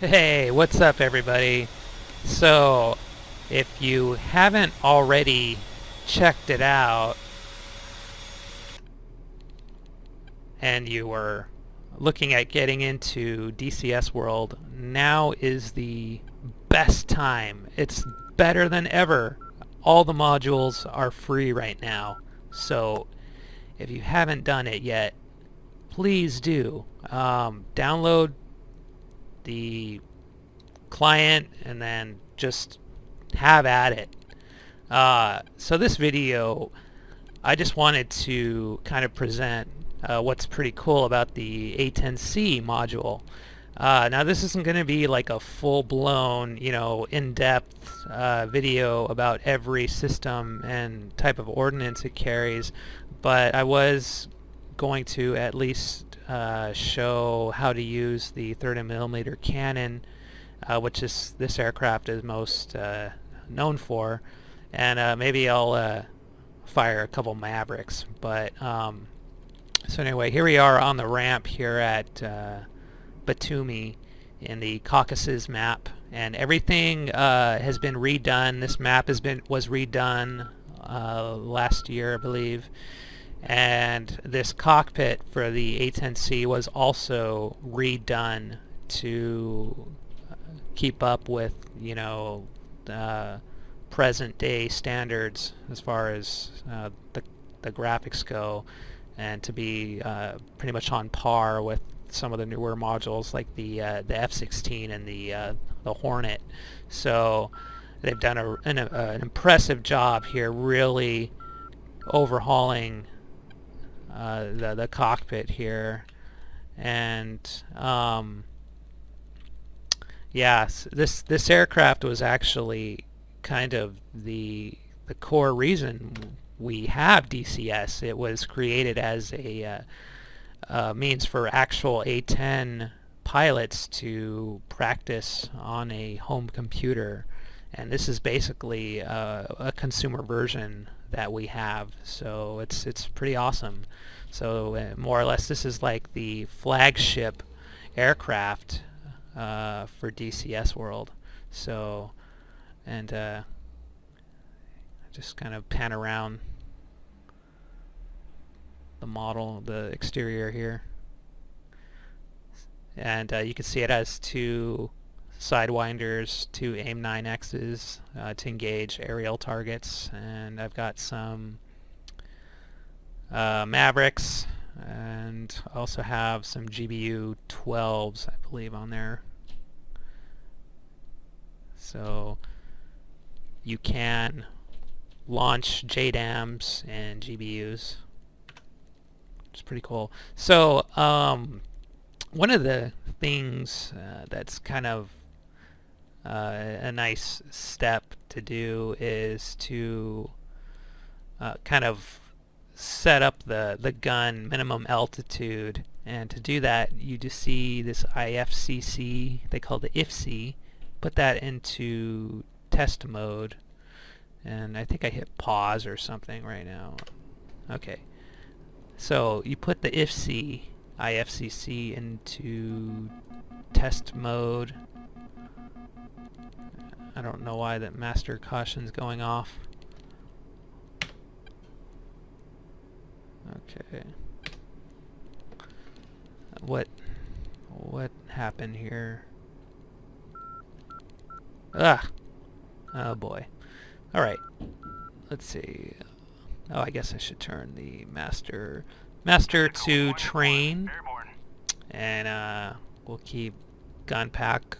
Hey, what's up everybody? So, if you haven't already checked it out and you were looking at getting into DCS World, now is the best time. It's better than ever. All the modules are free right now. So, if you haven't done it yet, please do. Download the client and then just have at it. So this video, I just wanted to kind of present what's pretty cool about the A-10C module. Now this isn't going to be like a full-blown, in-depth video about every system and type of ordnance it carries, but I was going to at least show how to use the 30mm cannon, which is this aircraft is most known for, and maybe I'll fire a couple Mavericks. But so anyway, here we are on the ramp here at Batumi in the Caucasus map, and everything has been redone. This map was redone last year, I believe, and this cockpit for the A-10C was also redone to keep up with present day standards as far as the graphics go, and to be pretty much on par with some of the newer modules like the F-16 and the Hornet. So they've done an impressive job here, really overhauling the cockpit here. And yeah, this aircraft was actually kind of the core reason we have DCS. It was created as a means for actual A-10 pilots to practice on a home computer, and this is basically a consumer version that we have. So it's pretty awesome. So more or less, this is like the flagship aircraft for DCS World. So, and just kind of pan around the model, the exterior here, and you can see it has two sidewinders, two AIM-9Xs to engage aerial targets, and I've got some Mavericks, and also have some GBU 12s, I believe, on there. So you can launch JDAMs and GBUs. It's pretty cool. So one of the things that's kind of a nice step to do is to kind of set up the gun minimum altitude, and to do that you just see this IFCC, they call it the IFC. Put that into test mode, and I think I hit pause or something right now. Okay, so you put the IFCC into test mode. I don't know why that master caution's going off. Okay. What happened here? Ah! Oh boy. Alright. Let's see. Oh, I guess I should turn the master to train. And we'll keep gun pack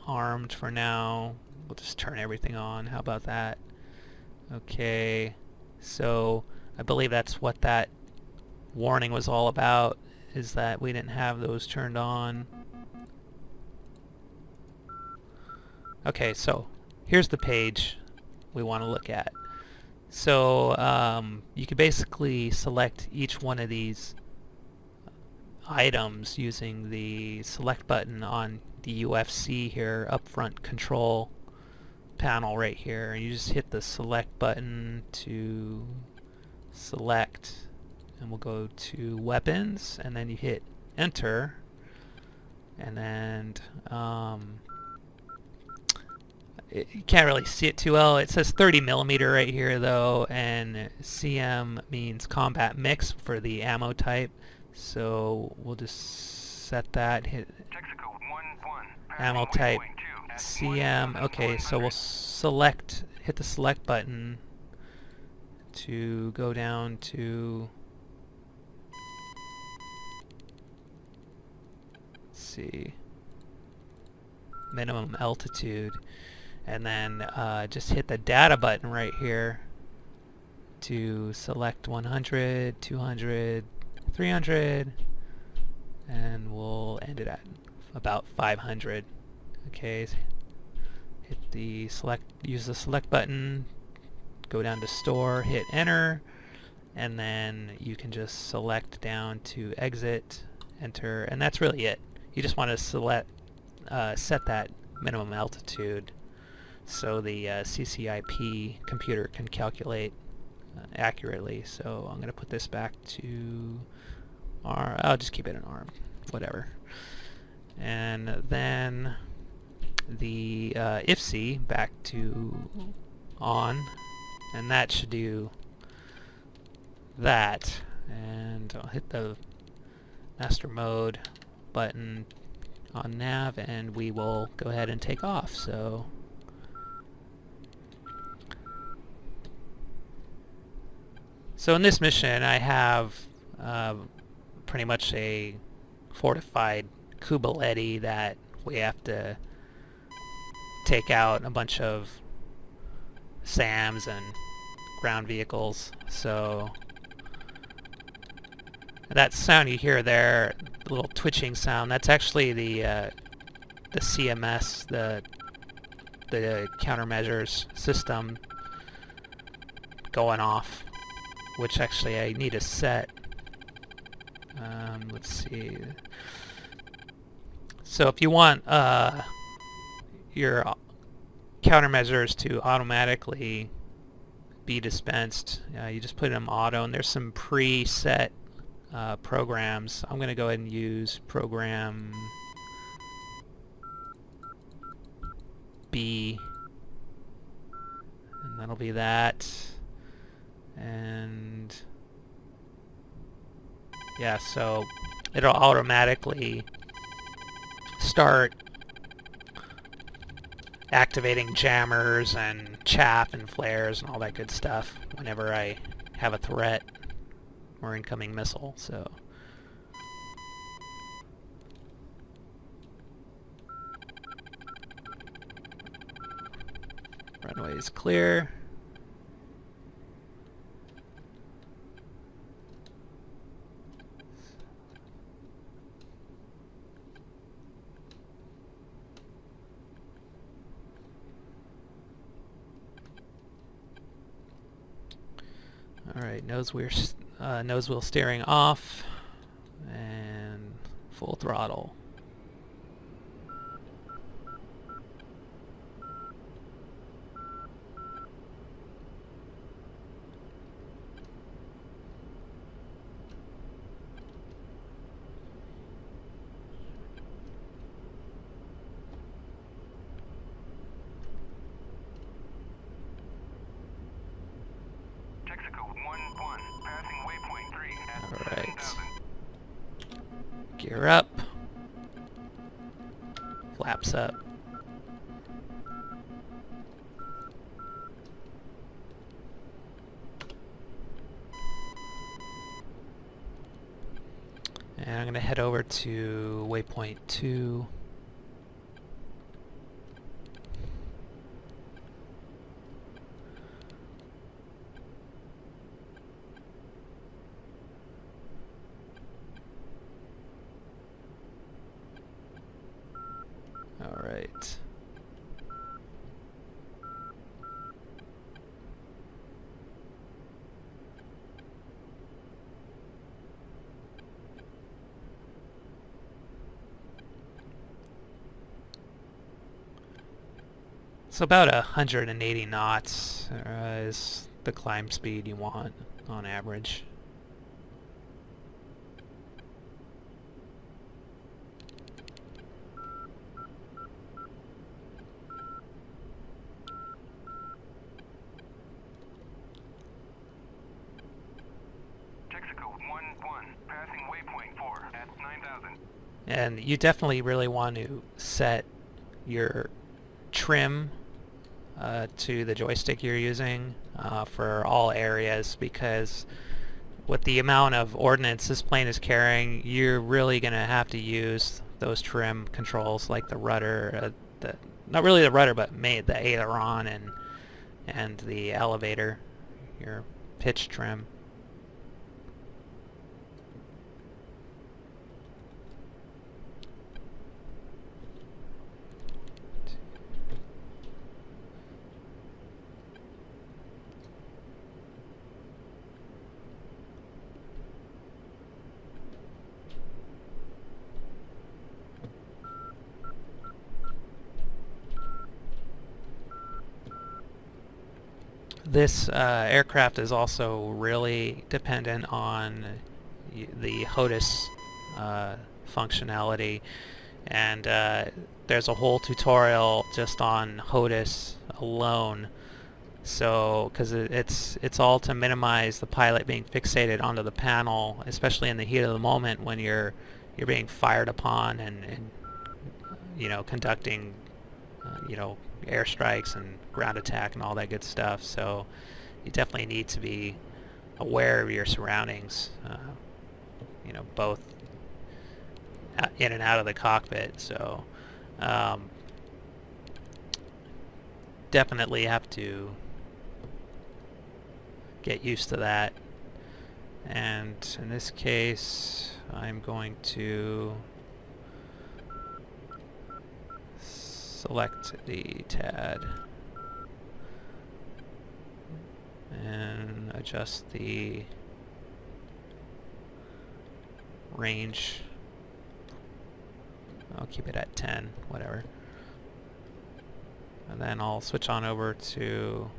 armed for now. We'll just turn everything on. How about that? Okay. So I believe that's what that warning was all about, is that we didn't have those turned on. Okay, so here's the page we want to look at. So you can basically select each one of these items using the select button on the UFC here, upfront control panel right here, and you just hit the select button to select, and we'll go to weapons, and then you hit enter, And then you can't really see it too well. It says 30 millimeter right here though, and CM means combat mix for the ammo type. So we'll just set that, hit ammo type CM. Okay, so we'll select, hit the select button to go down to, let's see, minimum altitude, and then just hit the data button right here to select 100, 200, 300, and we'll end it at about 500. Okay, hit the select, use the select button, go down to store, hit enter, and then you can just select down to exit, enter, and that's really it. You just want to select, set that minimum altitude so the CCIP computer can calculate accurately. So I'm going to put this back to R. I'll just keep it in ARM, whatever. And then the IFC back to on, and that should do that. And I'll hit the master mode button on nav, and we will go ahead and take off. So in this mission I have pretty much a fortified Kubaletti that we have to take out a bunch of SAMs and ground vehicles. So that sound you hear there, the little twitching sound, that's actually the CMS, the countermeasures system going off, which actually I need to set. Let's see. So if you want your countermeasures to automatically be dispensed, you just put them auto, and there's some preset programs. I'm going to go ahead and use program B, and that'll be that. And yeah, so it'll automatically start activating jammers and chaff and flares and all that good stuff whenever I have a threat or incoming missile. So runway is clear. Alright, nose wheel steering off, and full throttle. Alright. Gear up. Flaps up. And I'm going to head over to waypoint 2. Alright. So about 180 knots is the climb speed you want on average. And you definitely really want to set your trim to the joystick you're using for all areas, because with the amount of ordnance this plane is carrying, you're really going to have to use those trim controls like the rudder, not really the rudder, but the aileron and the elevator, your pitch trim. This aircraft is also really dependent on the HOTAS functionality, and there's a whole tutorial just on HOTAS alone. So, because it's all to minimize the pilot being fixated onto the panel, especially in the heat of the moment when you're being fired upon and you know, conducting you know, airstrikes and ground attack and all that good stuff. So you definitely need to be aware of your surroundings, you know, both in and out of the cockpit. So definitely have to get used to that. And in this case, I'm going to select the TAD and adjust the range. I'll keep it at 10, whatever. And then I'll switch on over to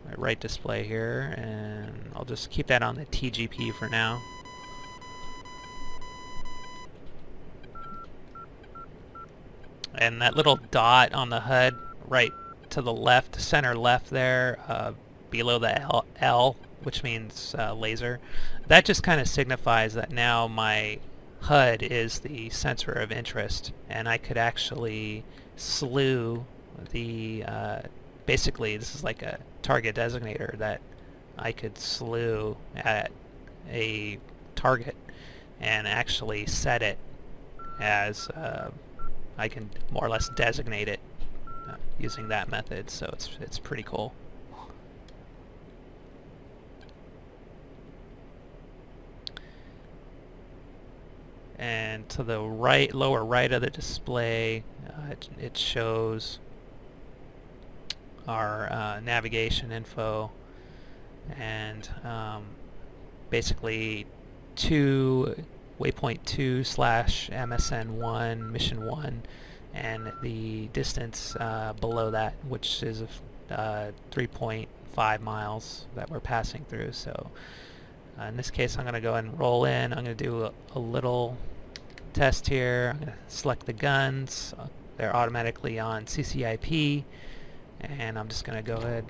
my right display here, and I'll just keep that on the TGP for now. And that little dot on the HUD right to the left, center left there, below the L, which means laser, that just kind of signifies that now my HUD is the sensor of interest, and I could actually slew the, basically this is like a target designator that I could slew at a target and actually set it as I can more or less designate it using that method, so it's pretty cool. And to the right, lower right of the display, it shows our navigation info, and basically waypoint 2 / MSN1 mission 1, and the distance below that, which is 3.5 miles that we're passing through. So in this case, I'm going to go ahead and roll in. I'm going to do a little test here. I'm going to select the guns. They're automatically on CCIP, and I'm just going to go ahead,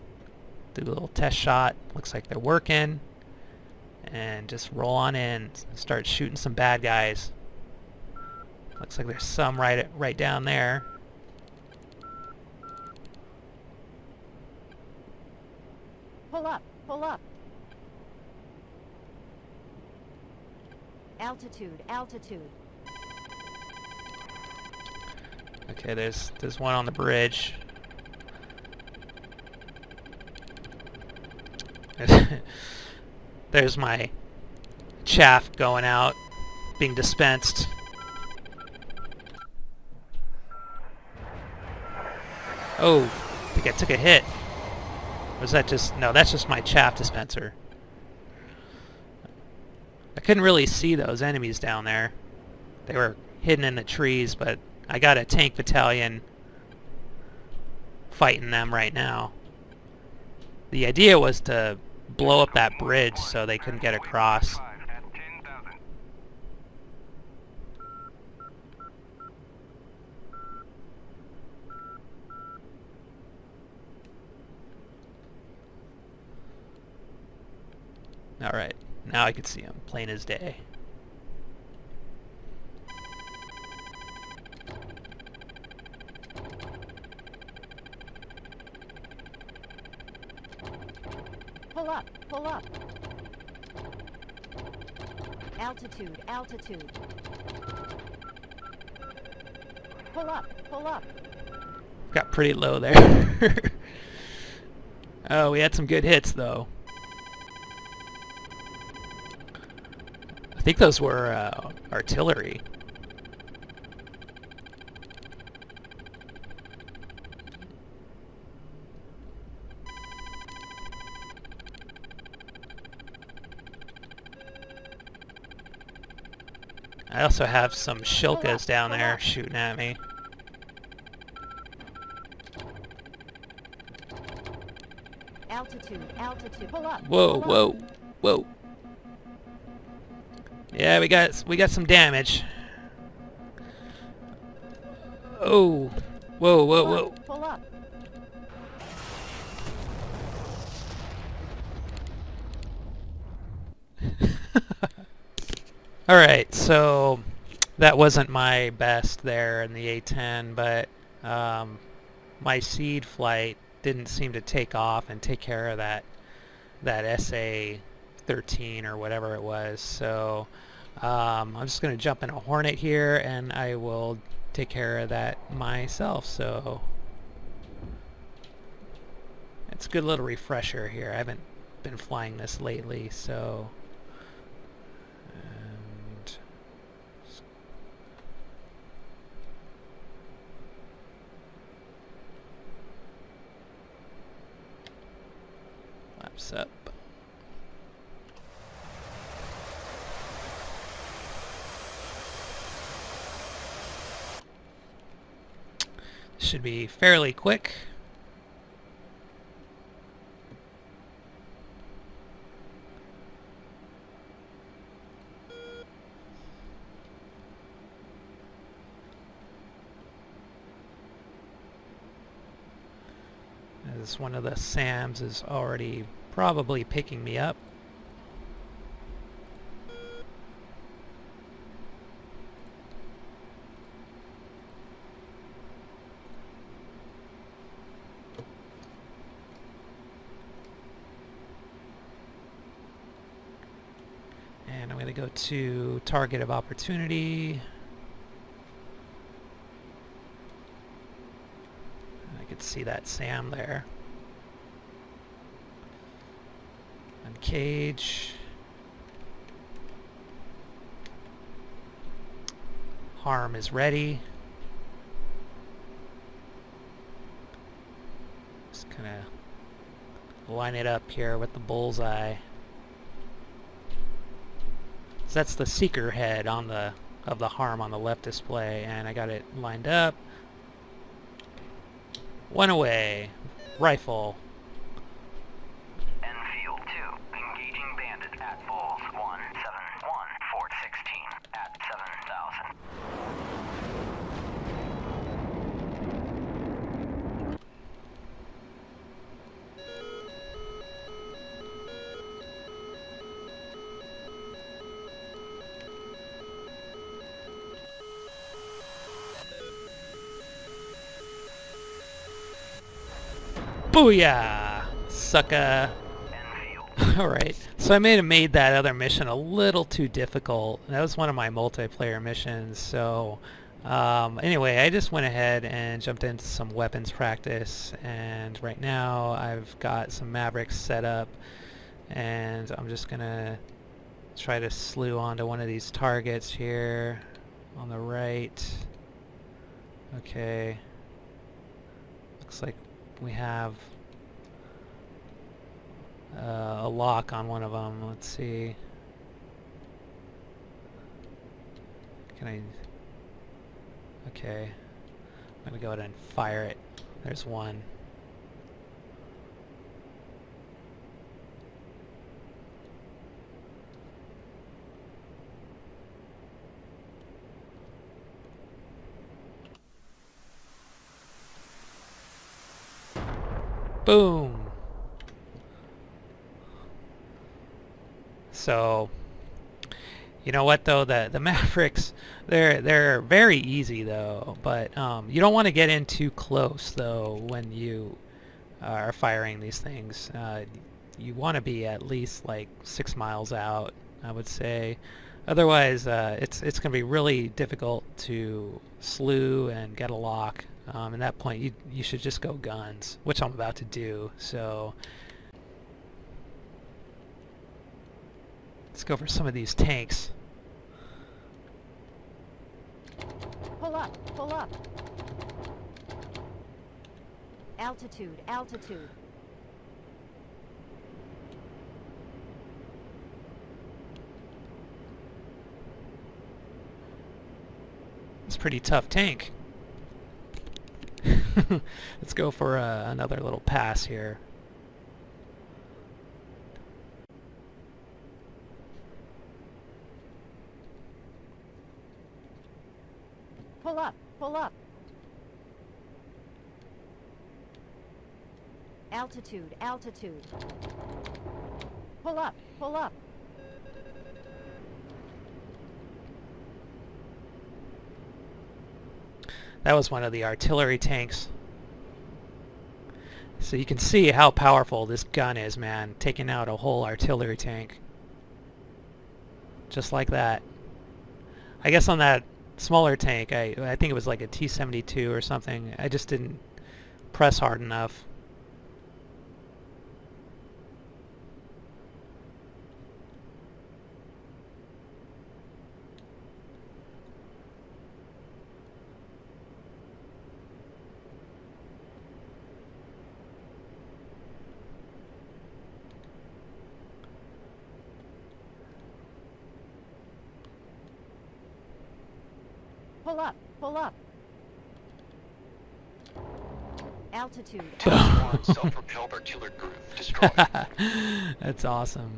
do a little test shot. Looks like they're working. And just roll on in and start shooting some bad guys. Looks like there's some right down there. Pull up, pull up. Altitude, altitude. Okay, there's one on the bridge. There's my chaff going out, being dispensed. Oh, I think I took a hit. Or was that just... No, that's just my chaff dispenser. I couldn't really see those enemies down there. They were hidden in the trees, but I got a tank battalion fighting them right now. The idea was to blow up that bridge so they couldn't get across. Alright, now I can see them plain as day. Pull up, pull up. Altitude, altitude. Pull up, pull up. Got pretty low there. Oh, we had some good hits though. I think those were artillery. I also have some shilkas down there shooting at me. Altitude, altitude. Pull up. Whoa, pull up. whoa, whoa. Yeah, we got some damage. Oh, whoa, whoa, whoa. Pull up. Alright, so that wasn't my best there in the A-10, but my SEAD flight didn't seem to take off and take care of that SA-13 or whatever it was. So I'm just going to jump in a Hornet here and I will take care of that myself. So it's a good little refresher here. I haven't been flying this lately, so laps up. Should be fairly quick. As one of the SAMs is already probably picking me up. And I'm going to go to target of opportunity. I could see that SAM there. Uncage. Harm is ready. Just kind of line it up here with the bullseye. So that's the seeker head on the Harm on the left display, and I got it lined up. One away. Rifle. Enfield 2, engaging bandit at Bulls 171, Fort 16 at 7,000. Booyah! Sucka! Enfield. Alright, so I may have made that other mission a little too difficult. That was one of my multiplayer missions, so anyway, I just went ahead and jumped into some weapons practice, and right now I've got some Mavericks set up, and I'm just gonna try to slew onto one of these targets here on the right. Okay. Looks like we have a lock on one of them. Let's see. Can I? Okay. I'm gonna go ahead and fire it. There's one. Boom. So, you know what though, the Mavericks, they're very easy though, but you don't want to get in too close though when you are firing these things. you want to be at least like 6 miles out, I would say. Otherwise, it's going to be really difficult to slew and get a lock. At that point, you should just go guns, which I'm about to do. So let's go for some of these tanks. Pull up, pull up. Altitude, altitude. It's a pretty tough tank. Let's go for another little pass here. Pull up, pull up. Altitude, altitude. Pull up, pull up. That was one of the artillery tanks. So you can see how powerful this gun is, man. Taking out a whole artillery tank. Just like that. I guess on that smaller tank, I think it was like a T-72 or something, I just didn't press hard enough. Pull up, pull up. Altitude. Task 1, self-propelled artillery group destroyed. That's awesome.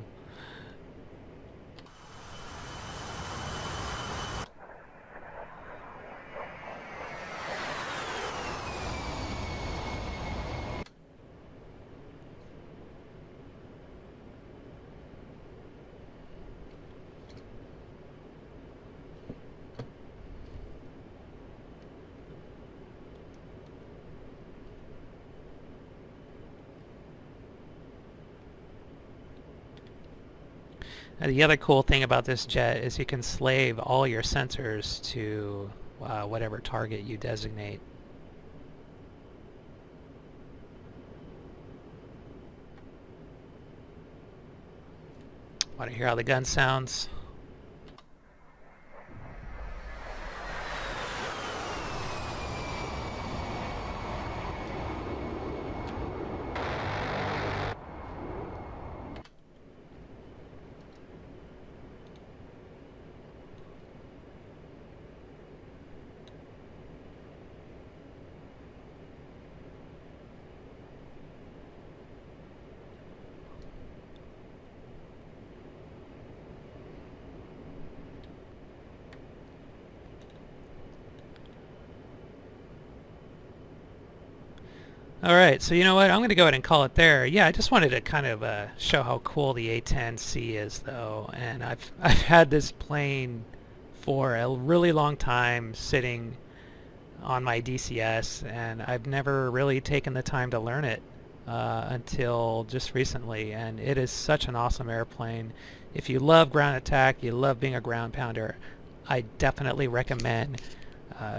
The other cool thing about this jet is you can slave all your sensors to whatever target you designate. Want to hear how the gun sounds? Alright, so you know what? I'm going to go ahead and call it there. Yeah, I just wanted to kind of show how cool the A-10C is, though. And I've had this plane for a really long time sitting on my DCS, and I've never really taken the time to learn it until just recently. And it is such an awesome airplane. If you love ground attack, you love being a ground pounder, I definitely recommend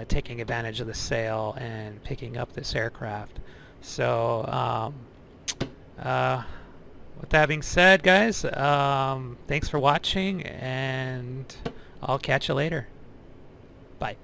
taking advantage of the sale and picking up this aircraft. So, with that being said, guys, thanks for watching, and I'll catch you later. Bye.